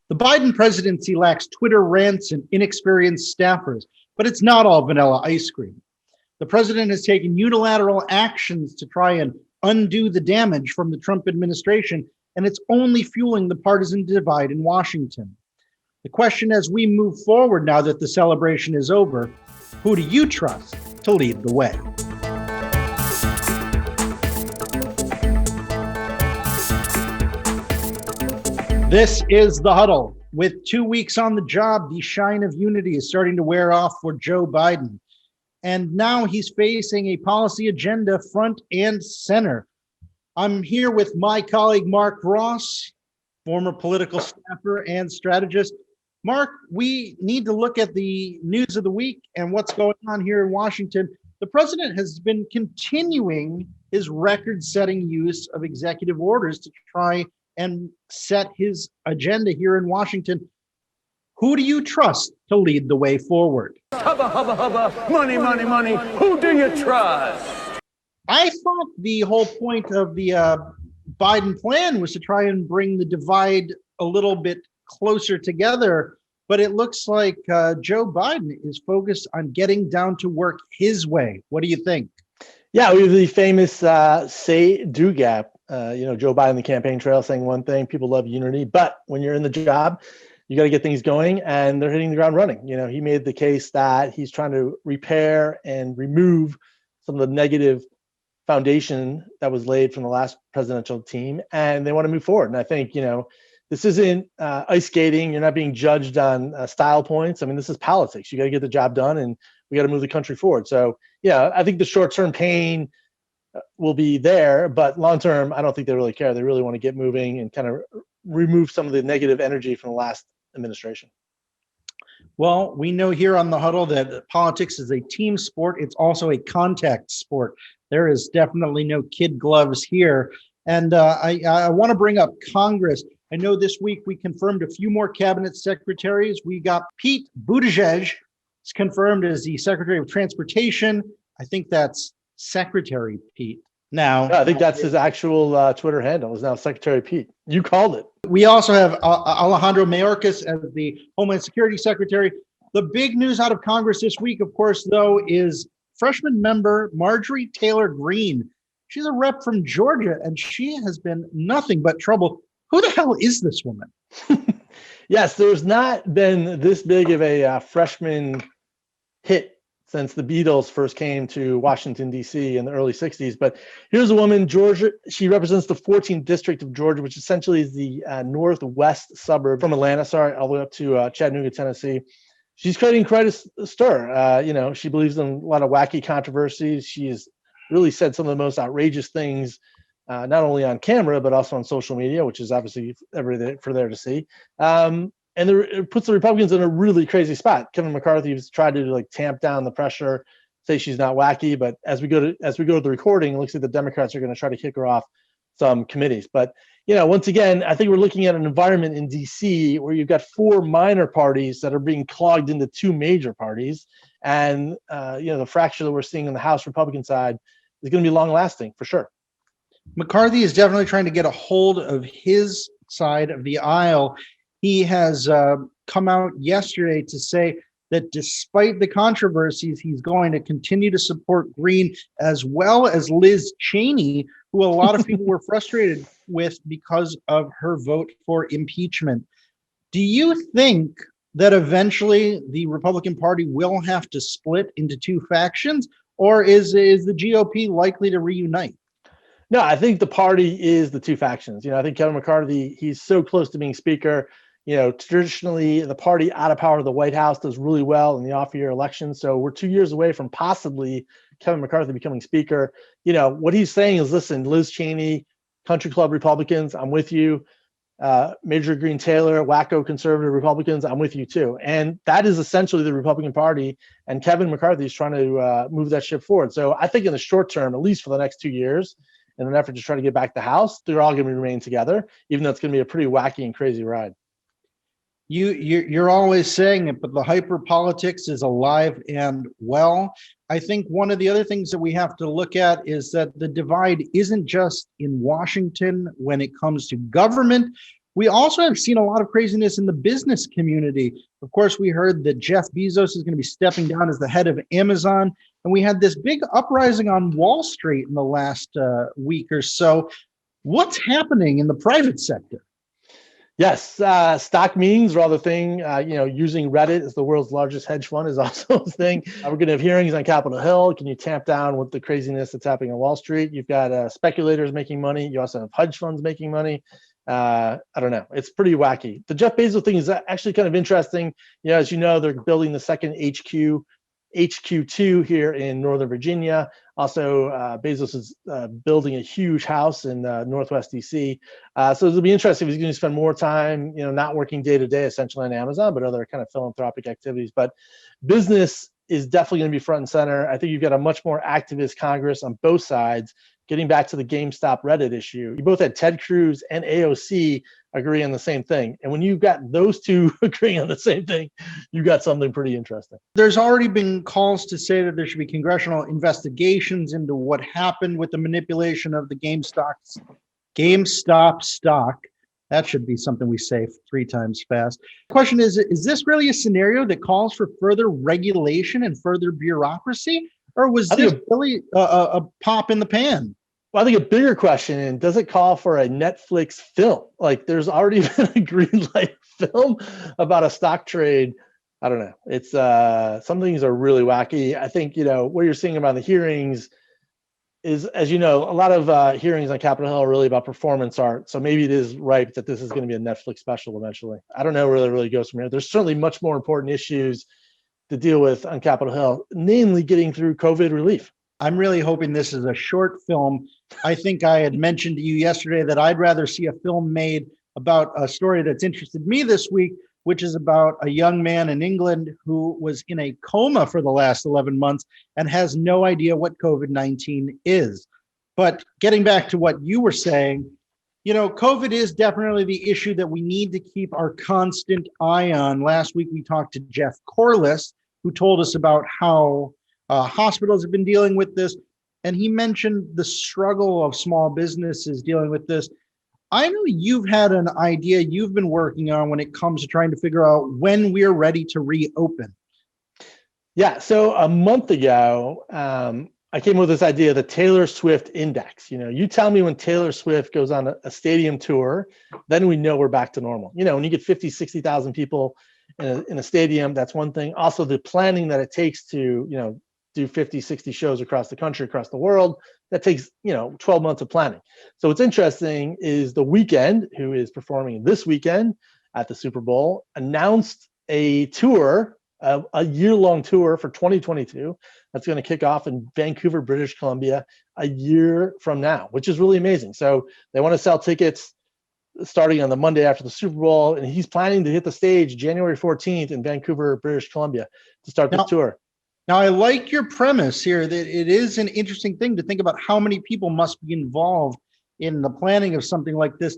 The Biden presidency lacks Twitter rants and inexperienced staffers, but it's not all vanilla ice cream. The president has taken unilateral actions to try and undo the damage from the Trump administration, and it's only fueling the partisan divide in Washington. The question as we move forward now that the celebration is over, who do you trust to lead the way? This is The Huddle. With 2 weeks on the job, the shine of unity is starting to wear off for Joe Biden. And now he's facing a policy agenda front and center. I'm here with my colleague, Marc Ross, former political staffer and strategist. Marc, we need to look at the news of the week and what's going on here in Washington. The president has been continuing his record-setting use of executive orders to try and set his agenda here in Washington. Who do you trust to lead the way forward? Hubba, hubba, hubba, money, money, money. Who do you trust? I thought the whole point of the Biden plan was to try and bring the divide a little bit closer together, but it looks like Joe Biden is focused on getting down to work his way. What do you think? Yeah, we have the famous say-do gap. Joe Biden, the campaign trail, saying one thing, people love unity, but when you're in the job, you got to get things going, and they're hitting the ground running. He made the case that he's trying to repair and remove some of the negative foundation that was laid from the last presidential team, and they want to move forward. And I think, this isn't ice skating. You're not being judged on style points. I mean, this is politics. You got to get the job done, and we got to move the country forward. So, yeah, I think the short-term pain will be there, but long-term, I don't think they really care. They really want to get moving and kind of remove some of the negative energy from the last administration. Well, we know here on The Huddle that politics is a team sport. It's also a contact sport. There is definitely no kid gloves here. And I want to bring up Congress. I know this week we confirmed a few more cabinet secretaries. We got Pete Buttigieg is confirmed as the Secretary of Transportation. I think that's Secretary Pete. Now, I think that's his actual Twitter handle is now Secretary Pete. You called it. We also have Alejandro Mayorkas as the Homeland Security Secretary. The big news out of Congress this week, of course, though, is freshman member Marjorie Taylor Greene. She's a rep from Georgia, and she has been nothing but trouble. Who the hell is this woman? Yes, there's not been this big of a freshman hit since the Beatles first came to Washington, D.C. in the early 60s. But here's a woman, Georgia. She represents the 14th district of Georgia, which essentially is the northwest suburb from Atlanta, all the way up to Chattanooga, Tennessee. She's creating quite a stir. She believes in a lot of wacky controversies. She's really said some of the most outrageous things, not only on camera, but also on social media, which is obviously for there to see. And it puts the Republicans in a really crazy spot. Kevin McCarthy has tried to tamp down the pressure, say she's not wacky. But as we go to the recording, it looks like the Democrats are going to try to kick her off some committees. But once again, I think we're looking at an environment in D.C. where you've got four minor parties that are being clogged into two major parties, and the fracture that we're seeing on the House Republican side is going to be long lasting for sure. McCarthy is definitely trying to get a hold of his side of the aisle. He has come out yesterday to say that despite the controversies, he's going to continue to support Greene as well as Liz Cheney, who a lot of people were frustrated with because of her vote for impeachment. Do you think that eventually the Republican Party will have to split into two factions, or is the GOP likely to reunite? No, I think the party is the two factions. I think Kevin McCarthy, he's so close to being speaker. Traditionally, the party out of power of the White House does really well in the off-year election. So we're 2 years away from possibly Kevin McCarthy becoming speaker. What he's saying is, listen, Liz Cheney, country club Republicans, I'm with you. Major Green Taylor, wacko conservative Republicans, I'm with you too. And that is essentially the Republican Party. And Kevin McCarthy is trying to move that ship forward. So I think in the short term, at least for the next 2 years, in an effort to try to get back the House, they're all going to remain together, even though it's going to be a pretty wacky and crazy ride. You're always saying it, but the hyper politics is alive and well. I think one of the other things that we have to look at is that the divide isn't just in Washington when it comes to government. We also have seen a lot of craziness in the business community. Of course, we heard that Jeff Bezos is going to be stepping down as the head of Amazon. And we had this big uprising on Wall Street in the last week or so. What's happening in the private sector? Yes, stock meetings are all the thing. Using Reddit as the world's largest hedge fund is also a thing. We're going to have hearings on Capitol Hill. Can you tamp down with the craziness that's happening on Wall Street? You've got speculators making money. You also have hedge funds making money. I don't know. It's pretty wacky. The Jeff Bezos thing is actually kind of interesting. As you know, they're building the second HQ2 here in Northern Virginia. Also, Bezos is building a huge house in Northwest DC. So it'll be interesting if he's going to spend more time, not working day to day essentially on Amazon, but other kind of philanthropic activities. But business is definitely going to be front and center. I think you've got a much more activist Congress on both sides. Getting back to the GameStop Reddit issue, you both had Ted Cruz and AOC agree on the same thing. And when you've got those two agreeing on the same thing, you got something pretty interesting. There's already been calls to say that there should be congressional investigations into what happened with the manipulation of the GameStop stock. That should be something we say 3 times fast. The question is this really a scenario that calls for further regulation and further bureaucracy? Or was this really a pop in the pan? Well, I think a bigger question, does it call for a Netflix film? Like there's already been a green light film about a stock trade. I don't know. It's some things are really wacky. I think, what you're seeing about the hearings is, as you know, a lot of hearings on Capitol Hill are really about performance art. So maybe it is right that this is going to be a Netflix special eventually. I don't know where it really goes from here. There's certainly much more important issues to deal with on Capitol Hill, namely getting through COVID relief. I'm really hoping this is a short film. I think I had mentioned to you yesterday that I'd rather see a film made about a story that's interested me this week, which is about a young man in England who was in a coma for the last 11 months and has no idea what COVID-19 is. But getting back to what you were saying, COVID is definitely the issue that we need to keep our constant eye on. Last week, we talked to Jeff Corliss, who told us about how hospitals have been dealing with this. And he mentioned the struggle of small businesses dealing with this. I know you've had an idea you've been working on when it comes to trying to figure out when we're ready to reopen. Yeah. So a month ago, I came up with this idea, the Taylor Swift Index. You tell me when Taylor Swift goes on a stadium tour, then we know we're back to normal. When you get 50, 60,000 people in a stadium, that's one thing. Also, the planning that it takes to, do 50, 60 shows across the country, across the world, that takes, 12 months of planning. So what's interesting is The Weeknd, who is performing this weekend at the Super Bowl, announced a tour, a year-long tour for 2022 that's going to kick off in Vancouver, British Columbia a year from now, which is really amazing. So they want to sell tickets starting on the Monday after the Super Bowl, and he's planning to hit the stage January 14th in Vancouver, British Columbia to start this tour. Now, I like your premise here that it is an interesting thing to think about how many people must be involved in the planning of something like this.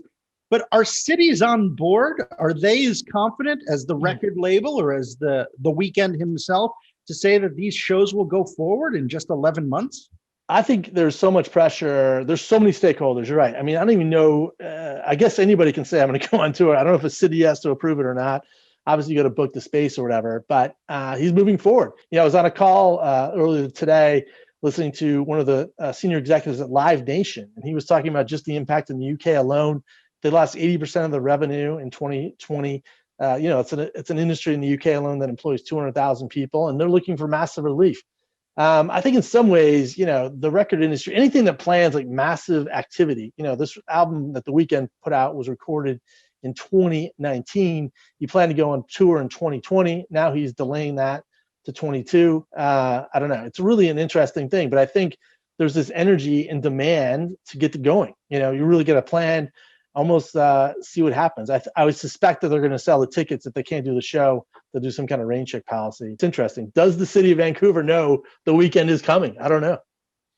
But are cities on board? Are they as confident as the record label or as the Weeknd himself to say that these shows will go forward in just 11 months? I think there's so much pressure. There's so many stakeholders. You're right. I mean, I don't even know. I guess anybody can say I'm going to go on tour. I don't know if a city has to approve it or not. Obviously, you got to book the space or whatever. But he's moving forward. I was on a call earlier today listening to one of the senior executives at Live Nation, and he was talking about just the impact in the UK alone. They lost 80% of the revenue in 2020. It's an industry in the UK alone that employs 200,000 people, and they're looking for massive relief. I think in some ways, the record industry, anything that plans like massive activity, this album that The Weeknd put out was recorded in 2019. He planned to go on tour in 2020. Now he's delaying that to 22. I don't know. It's really an interesting thing, but I think there's this energy and demand to get to going. You really get a plan, almost see what happens. I would suspect that they're going to sell the tickets if they can't do the show. They'll do some kind of rain check policy. It's interesting. Does the city of Vancouver know The Weeknd is coming? I don't know.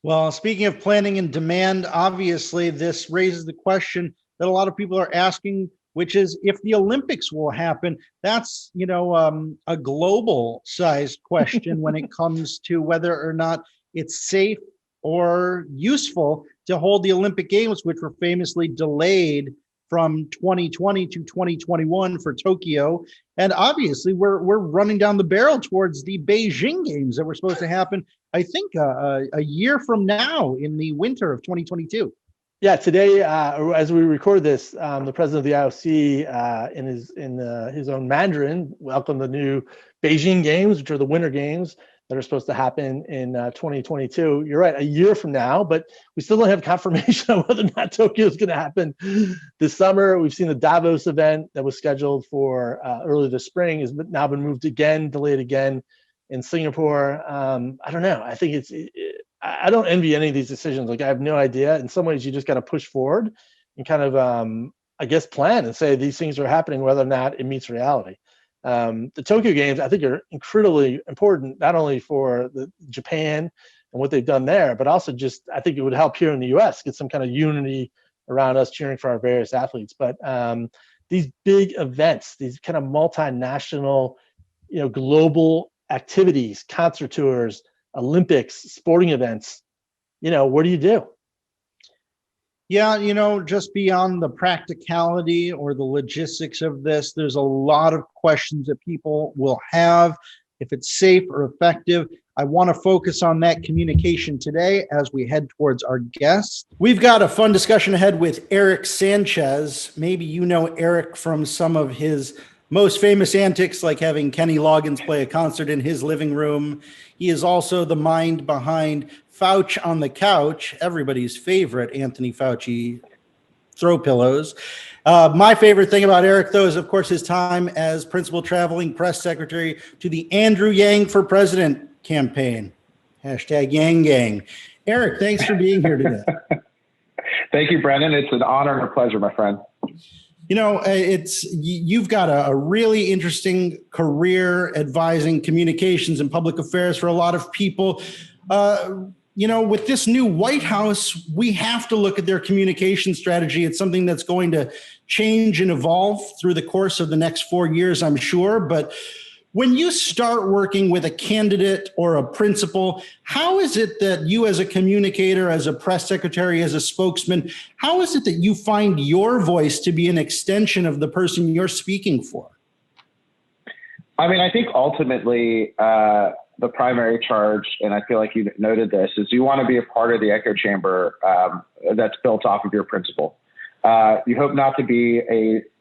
Well, speaking of planning and demand, obviously this raises the question that a lot of people are asking, which is if the Olympics will happen. That's, a global sized question when it comes to whether or not it's safe or useful to hold the Olympic Games, which were famously delayed from 2020 to 2021 for Tokyo. And obviously, we're running down the barrel towards the Beijing Games that were supposed to happen, I think, a year from now in the winter of 2022. Yeah, today, as we record this, the president of the IOC, in his own Mandarin, welcomed the new Beijing Games, which are the Winter Games that are supposed to happen in 2022. You're right, a year from now, but we still don't have confirmation on whether or not Tokyo is going to happen this summer. We've seen the Davos event that was scheduled for early this spring has now been moved again, delayed again in Singapore. I don't know. I think I don't envy any of these decisions. Like, I have no idea. In some ways, you just got to push forward and kind of, I guess, plan and say these things are happening, whether or not it meets reality. The Tokyo Games, I think, are incredibly important, not only for Japan and what they've done there, but also just, I think it would help here in the U.S. get some kind of unity around us cheering for our various athletes. But these big events, these kind of multinational, global activities, concert tours, Olympics, sporting events, what do you do? Yeah, just beyond the practicality or the logistics of this, there's a lot of questions that people will have if it's safe or effective. I want to focus on that communication today as we head towards our guests. We've got a fun discussion ahead with Erick Sanchez. Maybe you know Erick from some of his most famous antics, like having Kenny Loggins play a concert in his living room. He is also the mind behind Fauci on the Couch, everybody's favorite Anthony Fauci throw pillows. My favorite thing about Erick, though, is, of course, his time as principal traveling press secretary to the Andrew Yang for President campaign. #yanggang. Erick, thanks for being here today. Thank you, Brendan. It's an honor and a pleasure, my friend. You've got a really interesting career advising communications and public affairs for a lot of people. With this new White House, we have to look at their communication strategy. It's something that's going to change and evolve through the course of the next 4 years, I'm sure. But when you start working with a candidate or a principal, how is it that you, as a communicator, as a press secretary, as a spokesman, how is it that you find your voice to be an extension of the person you're speaking for? I mean, I think ultimately the primary charge, and I feel like you noted this, is you want to be a part of the echo chamber that's built off of your principle. You hope not to be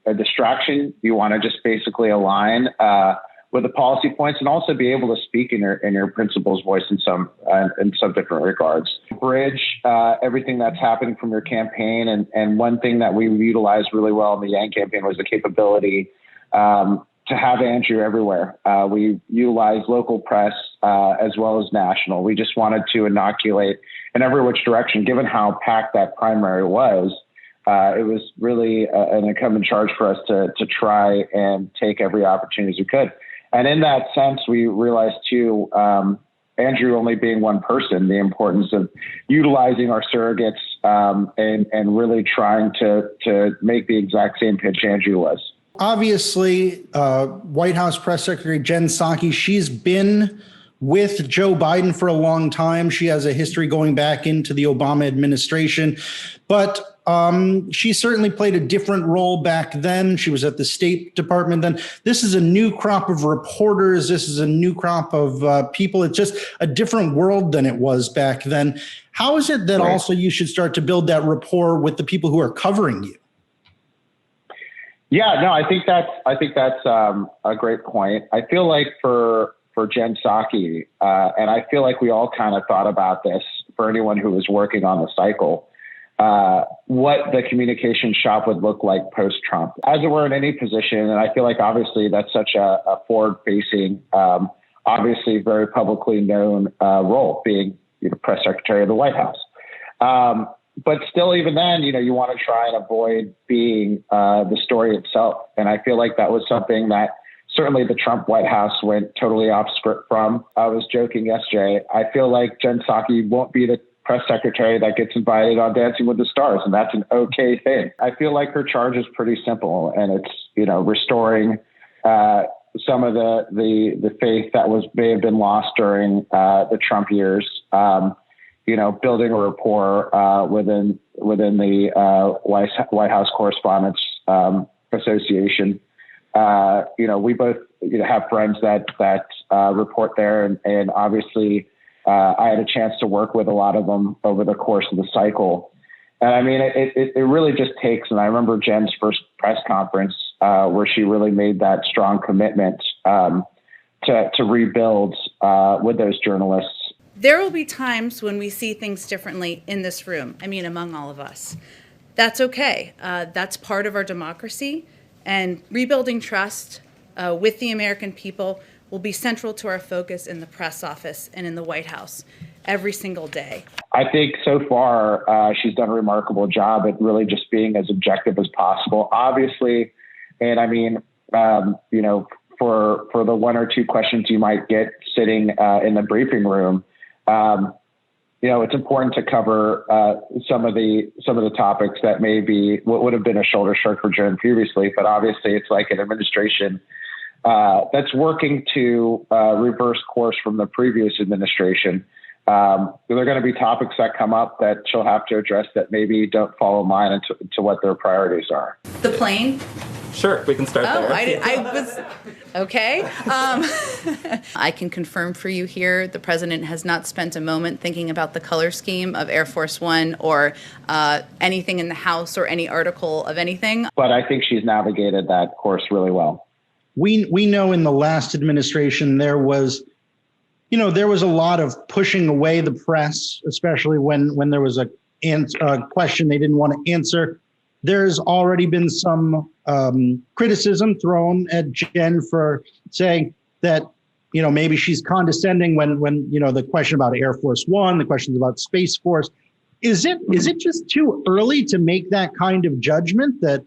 a distraction. You want to just basically align with the policy points, and also be able to speak in your principal's voice in some different regards. Bridge everything that's happening from your campaign, and one thing that we utilized really well in the Yang campaign was the capability to have Andrew everywhere. We utilized local press as well as national. We just wanted to inoculate in every which direction, given how packed that primary was. It was really an incumbent charge for us to try and take every opportunity as we could. And in that sense, we realized too, Andrew only being one person, the importance of utilizing our surrogates and really trying to make the exact same pitch Andrew was. Obviously, White House Press Secretary Jen Psaki, she's been with Joe Biden for a long time. She has a history going back into the Obama administration, but she certainly played a different role back then. She was at the State Department then. This is a new crop of reporters. This is a new crop of people. It's just a different world than it was back then. How is it that also you should start to build that rapport with the people who are covering you? Yeah, no, I think that's a great point. I feel like for Jen Psaki, and I feel like we all kind of thought about this for anyone who was working on the cycle, what the communication shop would look like post-Trump, as it were in any position. And I feel like obviously that's such a forward-facing, obviously very publicly known role, being press secretary of the White House. But still, even then, you want to try and avoid being the story itself. And I feel like that was something that certainly the Trump White House went totally off script from. I was joking yesterday. I feel like Jen Psaki won't be the press secretary that gets invited on Dancing with the Stars, and that's an okay thing. I feel like her charge is pretty simple, and it's, restoring some of the faith that may have been lost during the Trump years. Building a rapport within within the White House Correspondents Association. We both have friends that report there, and obviously I had a chance to work with a lot of them over the course of the cycle. And I mean, it really just takes, and I remember Jen's first press conference where she really made that strong commitment to rebuild with those journalists. There will be times when we see things differently in this room. I mean, among all of us. That's okay. That's part of our democracy. And rebuilding trust with the American people will be central to our focus in the press office and in the White House every single day. I think so far she's done a remarkable job at really just being as objective as possible. Obviously, and I mean, for the one or two questions you might get sitting in the briefing room, it's important to cover some of the topics that may be what would have been a shoulder shrug for Jen previously. But obviously, it's like an administration that's working to reverse course from the previous administration. There are going to be topics that come up that she'll have to address that maybe don't fall in line to what their priorities are. The plane? Sure, we can start there. I was okay. I can confirm for you here, the president has not spent a moment thinking about the color scheme of Air Force One or anything in the House or any article of anything. But I think she's navigated that course really well. We know in the last administration there was a lot of pushing away the press, especially when there was a question they didn't want to answer. There's already been some criticism thrown at Jen for saying that, maybe she's condescending when the question about Air Force One, the questions about Space Force. Is it just too early to make that kind of judgment that,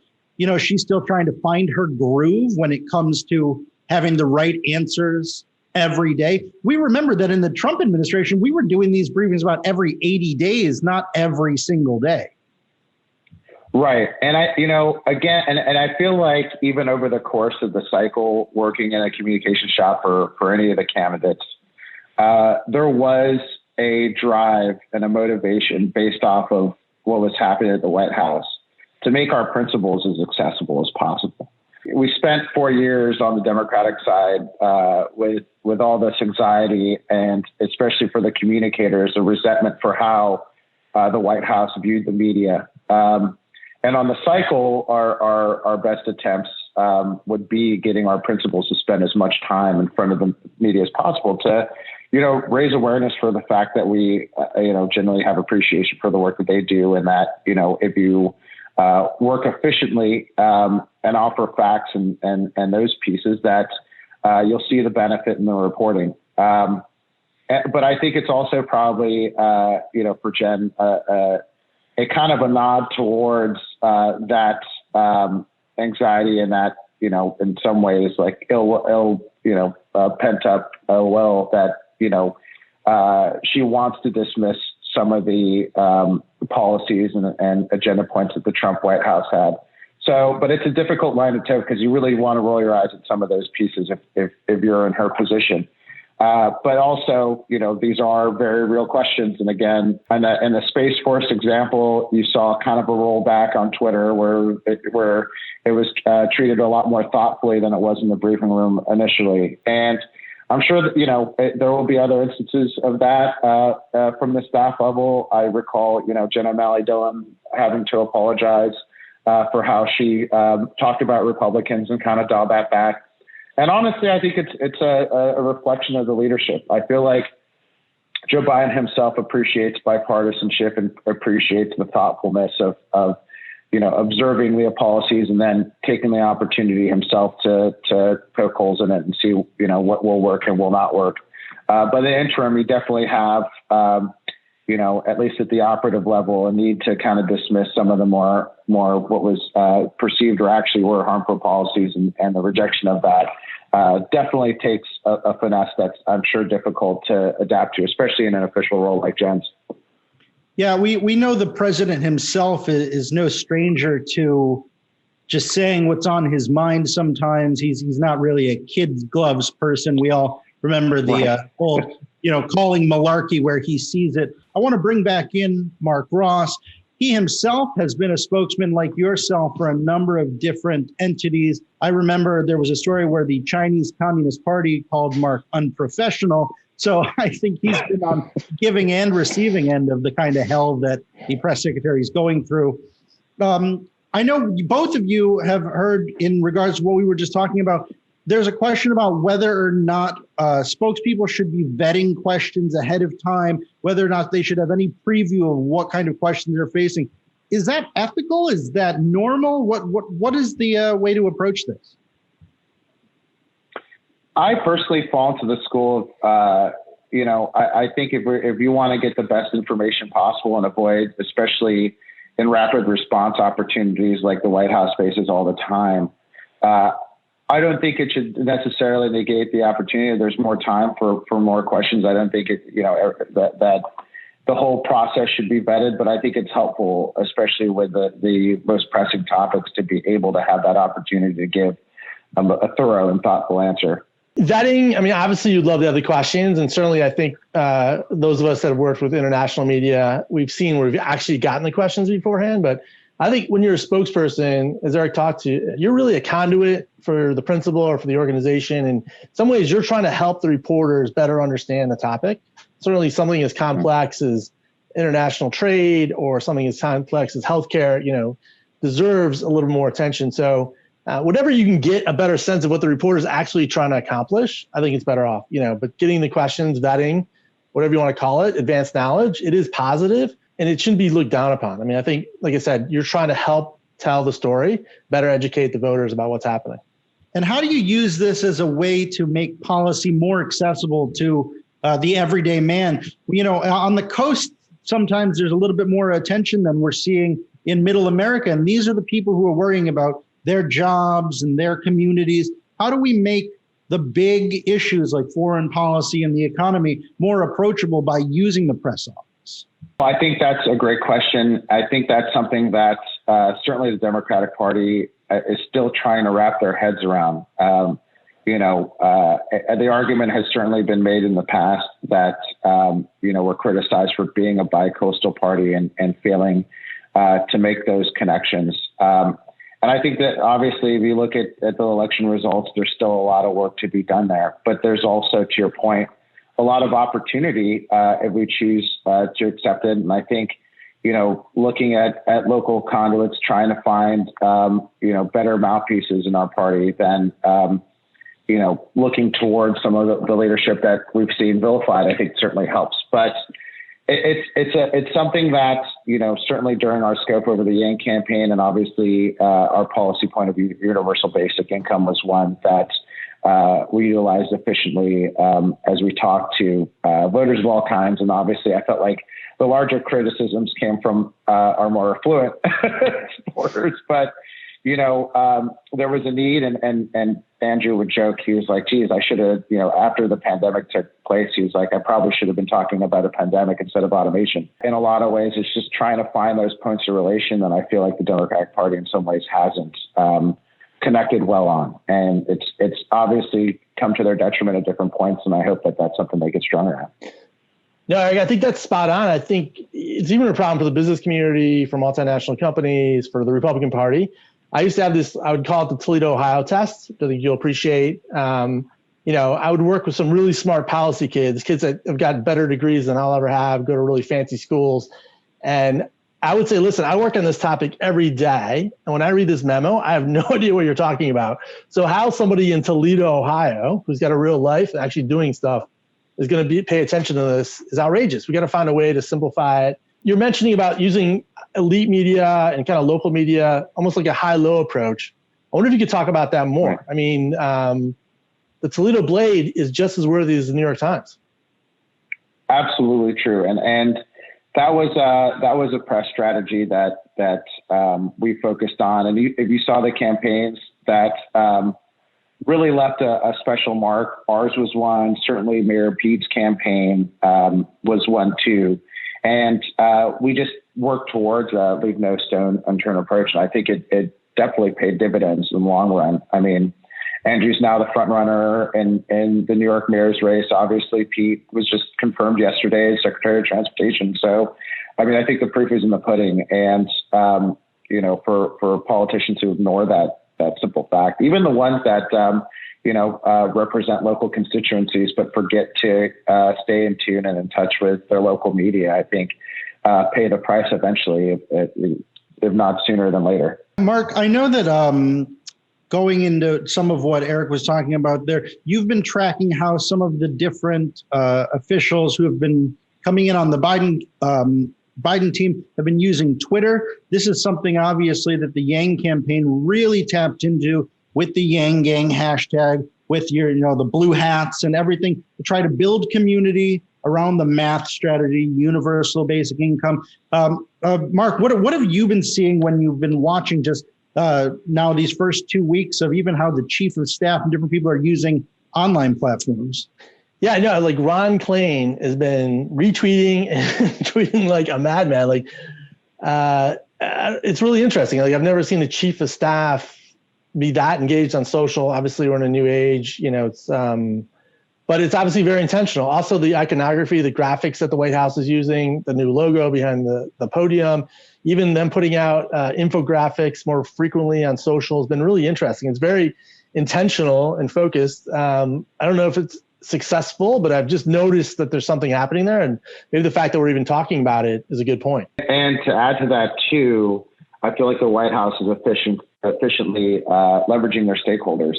she's still trying to find her groove when it comes to having the right answers every day? We remember that in the Trump administration, we were doing these briefings about every 80 days, not every single day. Right. And I feel like even over the course of the cycle, working in a communication shop for any of the candidates, there was a drive and a motivation based off of what was happening at the White House to make our principles as accessible as possible. We spent 4 years on the Democratic side with all this anxiety, and especially for the communicators, a resentment for how the White House viewed the media. And on the cycle, our best attempts would be getting our principals to spend as much time in front of the media as possible to, raise awareness for the fact that we, generally have appreciation for the work that they do, and that, if you work efficiently and offer facts and those pieces, that you'll see the benefit in the reporting. But I think it's also probably, for Jen, a kind of a nod towards that anxiety and that, in some ways, like pent up will that, she wants to dismiss some of the policies and agenda points that the Trump White House had. So, but it's a difficult line to toe because you really want to roll your eyes at some of those pieces if you're in her position. But also, these are very real questions. And again, in the Space Force example, you saw kind of a rollback on Twitter where it was treated a lot more thoughtfully than it was in the briefing room initially. And I'm sure that, there will be other instances of that from the staff level. I recall, Jen O'Malley-Dillon having to apologize for how she talked about Republicans and kind of dialed that back. And honestly, I think it's a reflection of the leadership. I feel like Joe Biden himself appreciates bipartisanship and appreciates the thoughtfulness of observing the policies and then taking the opportunity himself to poke holes in it and see, what will work and will not work. But in the interim, you definitely have, at least at the operative level, a need to kind of dismiss some of the more what was perceived or actually were harmful policies, and the rejection of that definitely takes a finesse that's, I'm sure, difficult to adapt to, especially in an official role like Jen's. Yeah, we know the president himself is no stranger to just saying what's on his mind. Sometimes he's not really a kid's gloves person. We all remember the old, calling malarkey where he sees it. I want to bring back in Marc Ross. He himself has been a spokesman like yourself for a number of different entities. I remember there was a story where the Chinese Communist Party called Marc unprofessional. So I think he's been on giving and receiving end of the kind of hell that the press secretary is going through. I know both of you have heard in regards to what we were just talking about, there's a question about whether or not spokespeople should be vetting questions ahead of time, whether or not they should have any preview of what kind of questions they're facing. Is that ethical? Is that normal? What is the way to approach this? I personally fall into the school of, I think if you want to get the best information possible and avoid, especially in rapid response opportunities like the White House faces all the time, I don't think it should necessarily negate the opportunity. There's more time for more questions. I don't think that the whole process should be vetted, but I think it's helpful, especially with the most pressing topics, to be able to have that opportunity to give a thorough and thoughtful answer. Vetting, I mean, obviously you'd love to have the questions. And certainly I think those of us that have worked with international media, we've seen where we've actually gotten the questions beforehand. But I think when you're a spokesperson, as Eric talked to, you're really a conduit for the principal or for the organization. And in some ways, you're trying to help the reporters better understand the topic. Certainly something as complex as international trade or something as complex as healthcare, deserves a little more attention. So whatever you can get a better sense of what the reporter is actually trying to accomplish, I think it's better off, but getting the questions, vetting, whatever you want to call it, advanced knowledge, it is positive. And it shouldn't be looked down upon. I mean, I think, like I said, you're trying to help tell the story, better educate the voters about what's happening. And how do you use this as a way to make policy more accessible to the everyday man? On the coast, sometimes there's a little bit more attention than we're seeing in middle America. And these are the people who are worrying about their jobs and their communities. How do we make the big issues like foreign policy and the economy more approachable by using the press office? I think that's a great question. I think that's something that certainly the Democratic Party is still trying to wrap their heads around. The argument has certainly been made in the past that, we're criticized for being a bi-coastal party and failing to make those connections. And I think that obviously if you look at the election results, there's still a lot of work to be done there. But there's also, to your point, a lot of opportunity if we choose to accept it. And I think, looking at local conduits, trying to find, better mouthpieces in our party than, looking towards some of the leadership that we've seen vilified, I think certainly helps. But it's something that, certainly during our scope over the Yang campaign and obviously our policy point of view, universal basic income was one that we utilized efficiently as we talked to voters of all kinds. And obviously I felt like the larger criticisms came from our more affluent supporters, but there was a need, and Andrew would joke, he was like, geez, I should have, after the pandemic took place, he was like, I probably should have been talking about a pandemic instead of automation. In a lot of ways, it's just trying to find those points of relation that I feel like the Democratic Party in some ways hasn't connected well on. And it's obviously come to their detriment at different points. And I hope that that's something they get stronger at. No, I think that's spot on. I think it's even a problem for the business community, for multinational companies, for the Republican Party. I used to have this, I would call it the Toledo, Ohio test. I think you'll appreciate. I would work with some really smart policy kids that have got better degrees than I'll ever have, go to really fancy schools. And I would say, listen, I work on this topic every day. And when I read this memo, I have no idea what you're talking about. So how somebody in Toledo, Ohio, who's got a real life and actually doing stuff is going to pay attention to this is outrageous. We got to find a way to simplify it. You're mentioning about using elite media and kind of local media, almost like a high-low approach. I wonder if you could talk about that more. Right. I mean, the Toledo Blade is just as worthy as the New York Times. Absolutely true. And that was a press strategy that we focused on. And if you saw the campaigns that really left a special mark, ours was one. Certainly Mayor Pete's campaign was one too. And we just worked towards a leave no stone unturned approach. And I think it definitely paid dividends in the long run. I mean, Andrew's now the front runner in the New York mayor's race. Obviously, Pete was just confirmed yesterday as Secretary of Transportation. So, I mean, I think the proof is in the pudding. And, for politicians who ignore that simple fact, even the ones that, represent local constituencies, but forget to stay in tune and in touch with their local media, I think pay the price eventually, if not sooner than later. Mark, I know that going into some of what Erick was talking about there, you've been tracking how some of the different officials who have been coming in on the Biden team have been using Twitter. This is something obviously that the Yang campaign really tapped into with the Yanggang hashtag, with the blue hats and everything, to try to build community around the math strategy, universal basic income. Mark, what have you been seeing when you've been watching just now these first 2 weeks of even how the chief of staff and different people are using online platforms? Yeah, I know. Like Ron Klain has been retweeting and tweeting like a madman. Like, it's really interesting. Like I've never seen a chief of staff be that engaged on social. Obviously, we're in a new age. But it's obviously very intentional. Also, the iconography, the graphics that the White House is using, the new logo behind the podium, even them putting out infographics more frequently on social has been really interesting. It's very intentional and focused. I don't know if it's successful, but I've just noticed that there's something happening there. And maybe the fact that we're even talking about it is a good point. And to add to that, too, I feel like the White House is efficiently leveraging their stakeholders.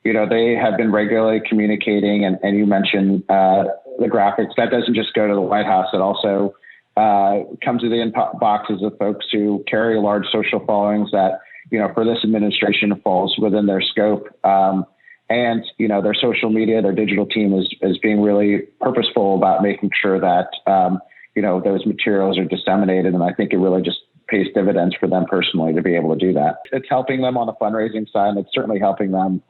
They have been regularly communicating, and you mentioned the graphics. That doesn't just go to the White House. It also comes to the inboxes of folks who carry large social followings that, for this administration falls within their scope. And their social media, their digital team is being really purposeful about making sure that, those materials are disseminated. And I think it really just pays dividends for them personally to be able to do that. It's helping them on the fundraising side, and it's certainly helping them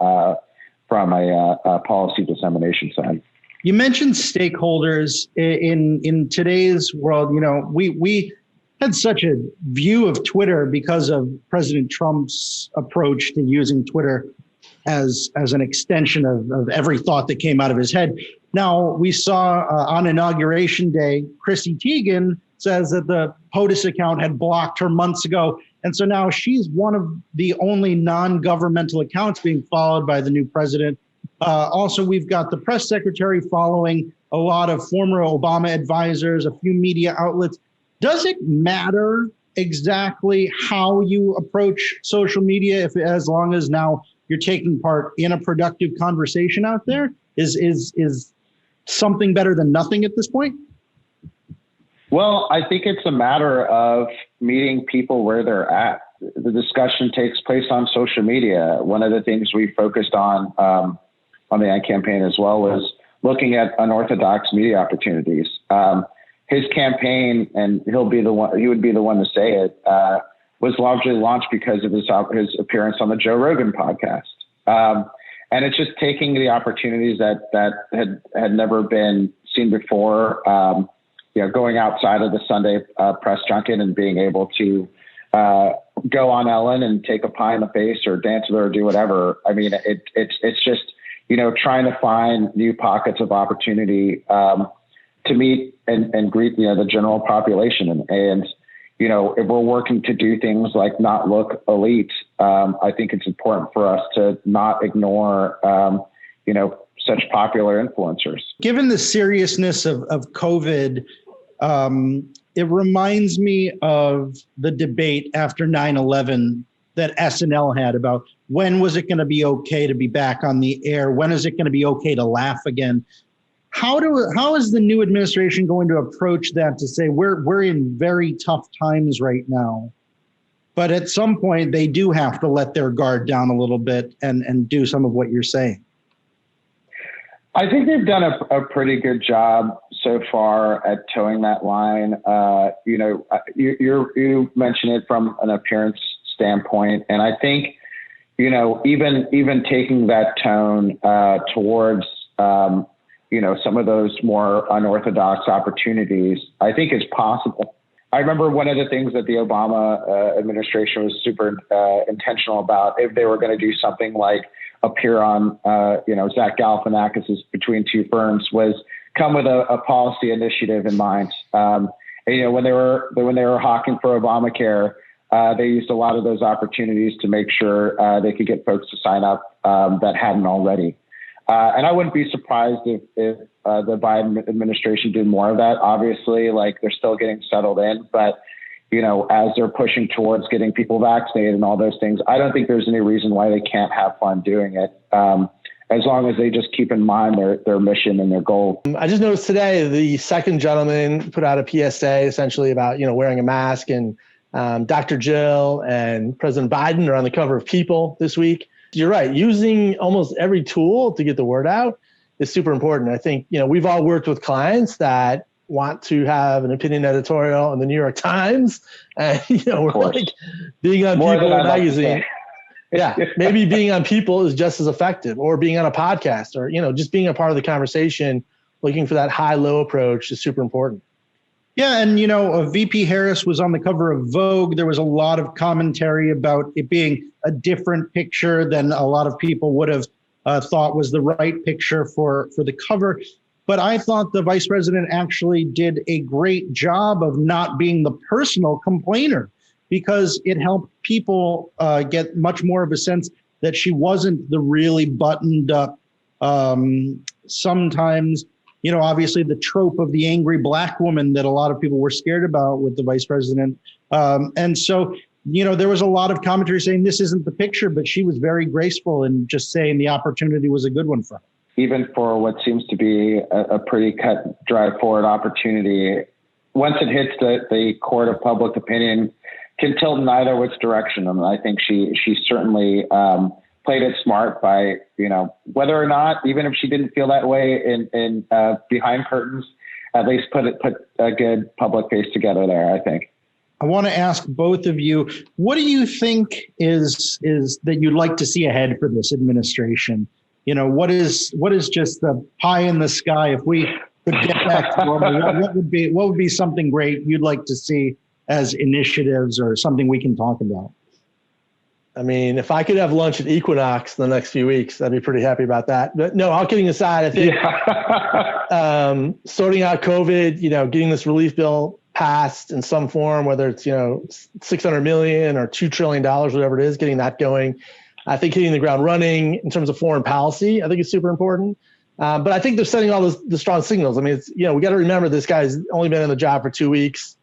from a policy dissemination side. You mentioned stakeholders in today's world. We had such a view of Twitter because of President Trump's approach to using Twitter as an extension of every thought that came out of his head. Now, we saw on Inauguration Day, Chrissy Teigen says that the POTUS account had blocked her months ago. And so now she's one of the only non-governmental accounts being followed by the new president. Also, we've got the press secretary following a lot of former Obama advisors, a few media outlets. Does it matter exactly how you approach social media as long as now you're taking part in a productive conversation out there? Is something better than nothing at this point? Well, I think it's a matter of meeting people where they're at. The discussion takes place on social media. One of the things we focused on the ad campaign as well was looking at unorthodox media opportunities. His campaign, and he would be the one to say it, was largely launched because of his appearance on the Joe Rogan podcast. And it's just taking the opportunities that had never been seen before, going outside of the Sunday press junket and being able to go on Ellen and take a pie in the face or dance with her or do whatever. I mean, it's just, trying to find new pockets of opportunity to meet and greet, the general population. And if we're working to do things like not look elite, I think it's important for us to not ignore, such popular influencers. Given the seriousness of COVID, it reminds me of the debate after 9/11 that SNL had about when was it going to be okay to be back on the air? When is it going to be okay to laugh again? How is the new administration going to approach that, to say we're in very tough times right now, but at some point they do have to let their guard down a little bit and do some of what you're saying? I think they've done a pretty good job so far at towing that line. You mentioned it from an appearance standpoint, and I think even taking that tone towards some of those more unorthodox opportunities, I think is possible. I remember one of the things that the Obama administration was super intentional about, if they were going to do something like appear on, Zach Galifianakis' Between Two Ferns, was come with a policy initiative in mind. And, when they were hawking for Obamacare, they used a lot of those opportunities to make sure they could get folks to sign up that hadn't already. And I wouldn't be surprised if the Biden administration did more of that. Obviously, they're still getting settled in, but as they're pushing towards getting people vaccinated and all those things, I don't think there's any reason why they can't have fun doing it. As long as they just keep in mind their mission and their goal. I just noticed today the second gentleman put out a PSA essentially about, wearing a mask, and Dr. Jill and President Biden are on the cover of People this week. You're right. Using almost every tool to get the word out is super important. I think, we've all worked with clients that want to have an opinion editorial in the New York Times, and, we're like being on More People than I'd like to magazine. say. Yeah, maybe being on People is just as effective, or being on a podcast, or, just being a part of the conversation, looking for that high-low approach is super important. Yeah, and VP Harris was on the cover of Vogue. There was a lot of commentary about it being a different picture than a lot of people would have thought was the right picture for the cover. But I thought the vice president actually did a great job of not being the personal complainer, because it helped people get much more of a sense that she wasn't the really buttoned up, sometimes, obviously the trope of the angry black woman that a lot of people were scared about with the vice president. And so, there was a lot of commentary saying this isn't the picture, but she was very graceful in just saying the opportunity was a good one for her. Even for what seems to be a pretty cut, dry forward opportunity, once it hits the court of public opinion, can tilt in either which direction. And I think she certainly played it smart by, whether or not, even if she didn't feel that way in behind curtains, at least put a good public face together there, I think. I want to ask both of you, what do you think is that you'd like to see ahead for this administration? What is just the pie in the sky? If we could get back to normal, what would be something great you'd like to see as initiatives, or something we can talk about? I mean, if I could have lunch at Equinox in the next few weeks, I'd be pretty happy about that. But no, all kidding aside, I think sorting out COVID, getting this relief bill passed in some form, whether it's, $600 million or $2 trillion, whatever it is, getting that going. I think hitting the ground running in terms of foreign policy, I think is super important. But I think they're setting all the strong signals. I mean, it's, we got to remember this guy's only been in the job for 2 weeks.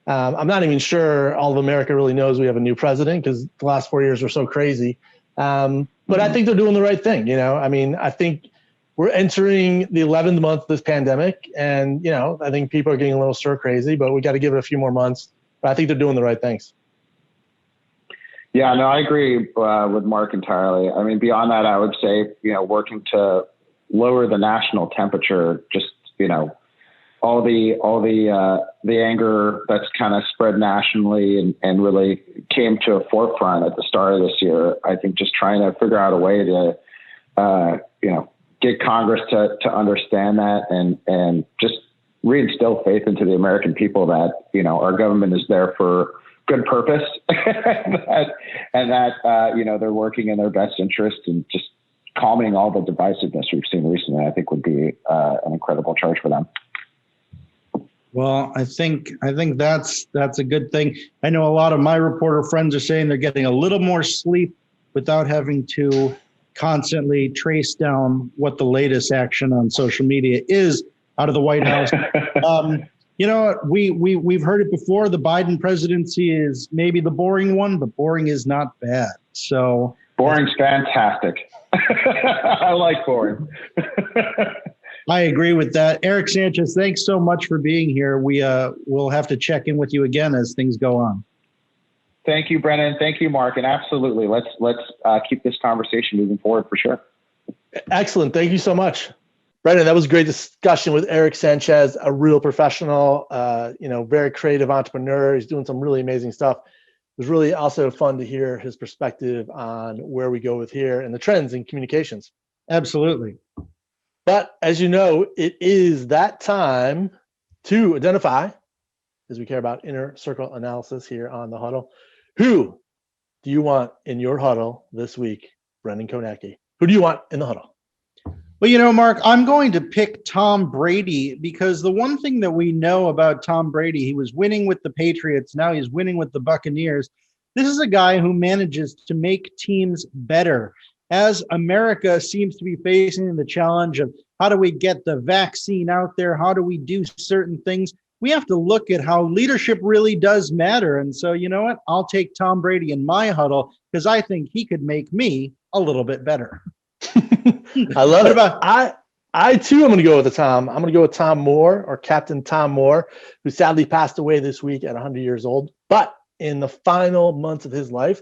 I'm not even sure all of America really knows we have a new president, because the last 4 years were so crazy. But I think they're doing the right thing. I think we're entering the 11th month of this pandemic, and, I think people are getting a little stir crazy, but we got to give it a few more months. But I think they're doing the right things. Yeah, no, I agree with Mark entirely. I mean, beyond that, I would say, working to lower the national temperature, just, all the anger that's kind of spread nationally and really came to a forefront at the start of this year. I think just trying to figure out a way to, get Congress to understand that and just reinstill faith into the American people that, our government is there for good purpose and that they're working in their best interest, and just calming all the divisiveness we've seen recently, I think would be an incredible charge for them. Well, I think that's a good thing. I know a lot of my reporter friends are saying they're getting a little more sleep without having to constantly trace down what the latest action on social media is out of the White House. We've heard it before. The Biden presidency is maybe the boring one, but boring is not bad. So boring's fantastic. I like boring. I agree with that. Erick Sanchez, thanks so much for being here. We'll have to check in with you again as things go on. Thank you, Brennan. Thank you, Mark. And absolutely, let's keep this conversation moving forward for sure. Excellent. Thank you so much, Brennan. That was a great discussion with Erick Sanchez, a real professional, very creative entrepreneur. He's doing some really amazing stuff. It was really also fun to hear his perspective on where we go with here and the trends in communications. Absolutely. But as you know, it is that time to identify because we care about inner circle analysis here on the Huddle. Who do you want in your huddle this week, Brendan Kownacki? Who do you want in the huddle? Well, Mark, I'm going to pick Tom Brady because the one thing that we know about Tom Brady, he was winning with the Patriots. Now he's winning with the Buccaneers. This is a guy who manages to make teams better. As America seems to be facing the challenge of how do we get the vaccine out there? How do we do certain things? We have to look at how leadership really does matter. And so, you know what? I'll take Tom Brady in my huddle because I think he could make me a little bit better. I love it. I too am going to go with the Tom. I'm going to go with Tom Moore, or Captain Tom Moore, who sadly passed away this week at 100 years old. But in the final months of his life,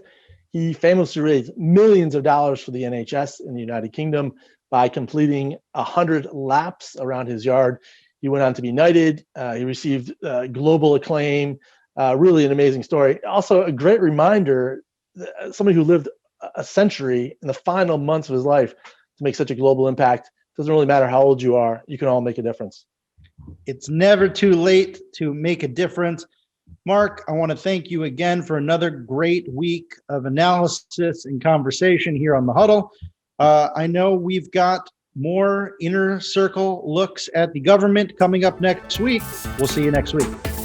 he famously raised millions of dollars for the NHS in the United Kingdom by completing 100 laps around his yard. He went on to be knighted. He received global acclaim. Really an amazing story. Also a great reminder, somebody who lived a century in the final months of his life to make such a global impact. Doesn't really matter how old you are. You can all make a difference. It's never too late to make a difference. Mark, I want to thank you again for another great week of analysis and conversation here on the Huddle. I know we've got more inner circle looks at the government coming up next week. We'll see you next week.